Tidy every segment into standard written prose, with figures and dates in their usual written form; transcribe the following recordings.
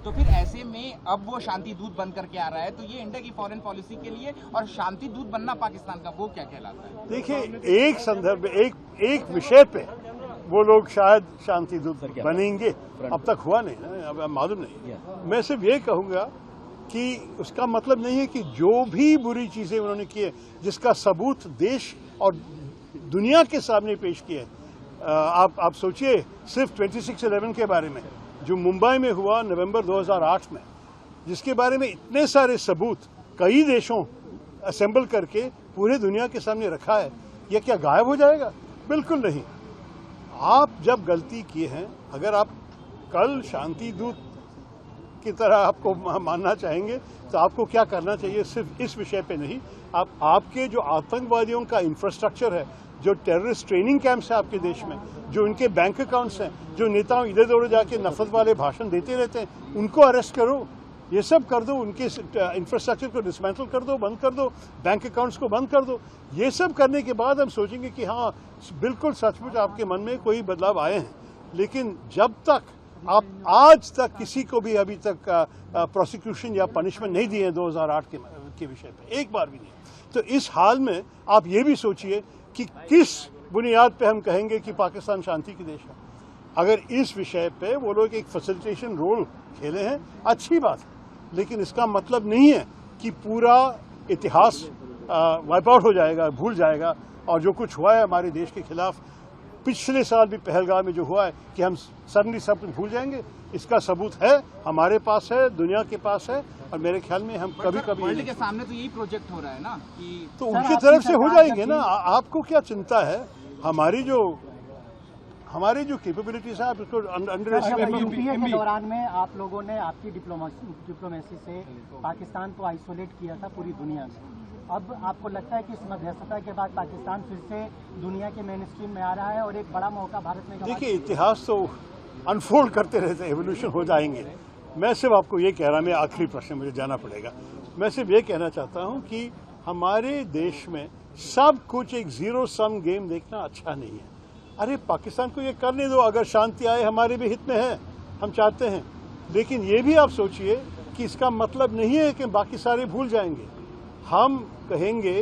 तो फिर ऐसे में अब वो शांति दूत बन करके आ रहा है, तो ये इंडिया की फॉरेन पॉलिसी के लिए और शांति दूत बनना पाकिस्तान का वो क्या कहलाता है? देखिए, एक संदर्भ एक विषय पे वो लोग शायद शांति दूत बनेंगे, अब तक हुआ नहीं ना, अब मालूम नहीं। मैं सिर्फ ये कहूंगा कि उसका मतलब नहीं है कि जो भी बुरी चीजें उन्होंने की है, जिसका सबूत देश और दुनिया के सामने पेश किया है। आप सोचिए, सिर्फ 26/11 के बारे में जो मुंबई में हुआ नवंबर 2008 में, जिसके बारे में इतने सारे सबूत कई देशों असेंबल करके पूरे दुनिया के सामने रखा है, यह क्या गायब हो जाएगा? बिल्कुल नहीं। आप जब गलती किए हैं, अगर आप कल शांति दूत की तरह आपको मानना चाहेंगे तो आपको क्या करना चाहिए? सिर्फ इस विषय पे नहीं, आपके जो आतंकवादियों का इंफ्रास्ट्रक्चर है, जो टेररिस्ट ट्रेनिंग कैंप्स है आपके देश में, जो उनके बैंक अकाउंट्स हैं, जो नेताओं इधर उधर जाके नफरत वाले भाषण देते रहते हैं, उनको अरेस्ट करो, ये सब कर दो, उनके इंफ्रास्ट्रक्चर को डिसमेंटल कर दो, बंद कर दो, बैंक अकाउंट्स को बंद कर दो। ये सब करने के बाद हम सोचेंगे कि हाँ, बिल्कुल सचमुच आपके मन में कोई बदलाव आए हैं। लेकिन जब तक आप आज तक किसी को भी अभी तक प्रोसिक्यूशन या पनिशमेंट नहीं दिए 2008 के विषय पे, एक बार भी नहीं, तो इस हाल में आप ये भी सोचिए कि किस बुनियाद पे हम कहेंगे कि पाकिस्तान शांति की देश है। अगर इस विषय पे वो लोग एक फैसिलिटेशन रोल खेले हैं, अच्छी बात है, लेकिन इसका मतलब नहीं है कि पूरा इतिहास वाइप आउट हो जाएगा, भूल जाएगा। और जो कुछ हुआ है हमारे देश के खिलाफ पिछले साल भी पहलगाम में जो हुआ है, कि हम सडनली सब कुछ भूल जाएंगे, इसका सबूत है, हमारे पास है, दुनिया के पास है। और मेरे ख्याल में हम कभी वर्ल्ड के सामने तो यही प्रोजेक्ट हो रहा है ना कि तो उनकी तरफ से हो जाएंगे ना। आपको क्या चिंता है? हमारी जो कैपेबिलिटीज है, आप इसको अंडर एस्टिमेट। यूपीए के दौरान में आप लोगों ने आपकी डिप्लोमेसी से पाकिस्तान को आइसोलेट किया था पूरी दुनिया में। अब आपको लगता है कि इस मध्यस्थता के बाद पाकिस्तान फिर से दुनिया के मेन स्ट्रीम में आ रहा है और एक बड़ा मौका भारत में? देखिए, इतिहास तो अनफोल्ड करते रहते हैं, एवोल्यूशन हो जाएंगे। मैं सिर्फ आपको ये कह रहा, मैं आखिरी प्रश्न मुझे जाना पड़ेगा, मैं सिर्फ ये कहना चाहता हूँ कि हमारे देश में सब कुछ एक जीरो सम गेम देखना अच्छा नहीं है। अरे पाकिस्तान को ये करने दो, अगर शांति आए हमारे भी हित में है, हम चाहते हैं। लेकिन ये भी आप सोचिए कि इसका मतलब नहीं है कि बाकी सारे भूल जाएंगे। हम कहेंगे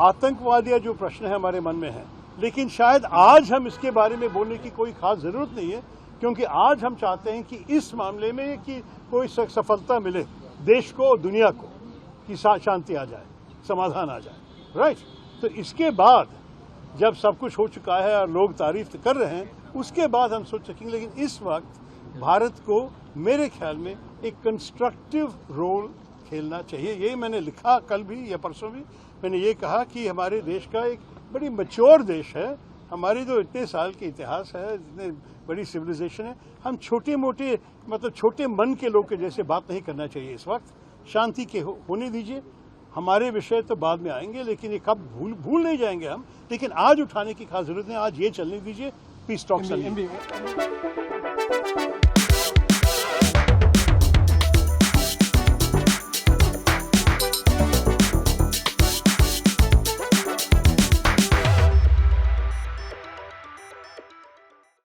आतंकवाद जो प्रश्न है हमारे मन में है, लेकिन शायद आज हम इसके बारे में बोलने की कोई खास जरूरत नहीं है, क्योंकि आज हम चाहते हैं कि इस मामले में कि कोई सफलता मिले देश को और दुनिया को, कि शांति आ जाए, समाधान आ जाए, राइट। तो इसके बाद जब सब कुछ हो चुका है और लोग तारीफ कर रहे हैं, उसके बाद हम सोच सकेंगे। लेकिन इस वक्त भारत को मेरे ख्याल में एक कंस्ट्रक्टिव रोल खेलना चाहिए। ये मैंने लिखा कल भी या परसों भी, मैंने ये कहा कि हमारे देश का एक बड़ी मैच्योर देश है, हमारी जो इतने साल के इतिहास है, इतने बड़ी सिविलाइजेशन है, हम छोटे मोटे मतलब छोटे मन के लोग के जैसे बात नहीं करना चाहिए। इस वक्त शांति के होने दीजिए, हमारे विषय तो बाद में आएंगे, लेकिन ये कब भूल नहीं जाएंगे हम। लेकिन आज उठाने की खास जरूरत नहीं, आज ये चलने दीजिए, पीस टॉक चलने।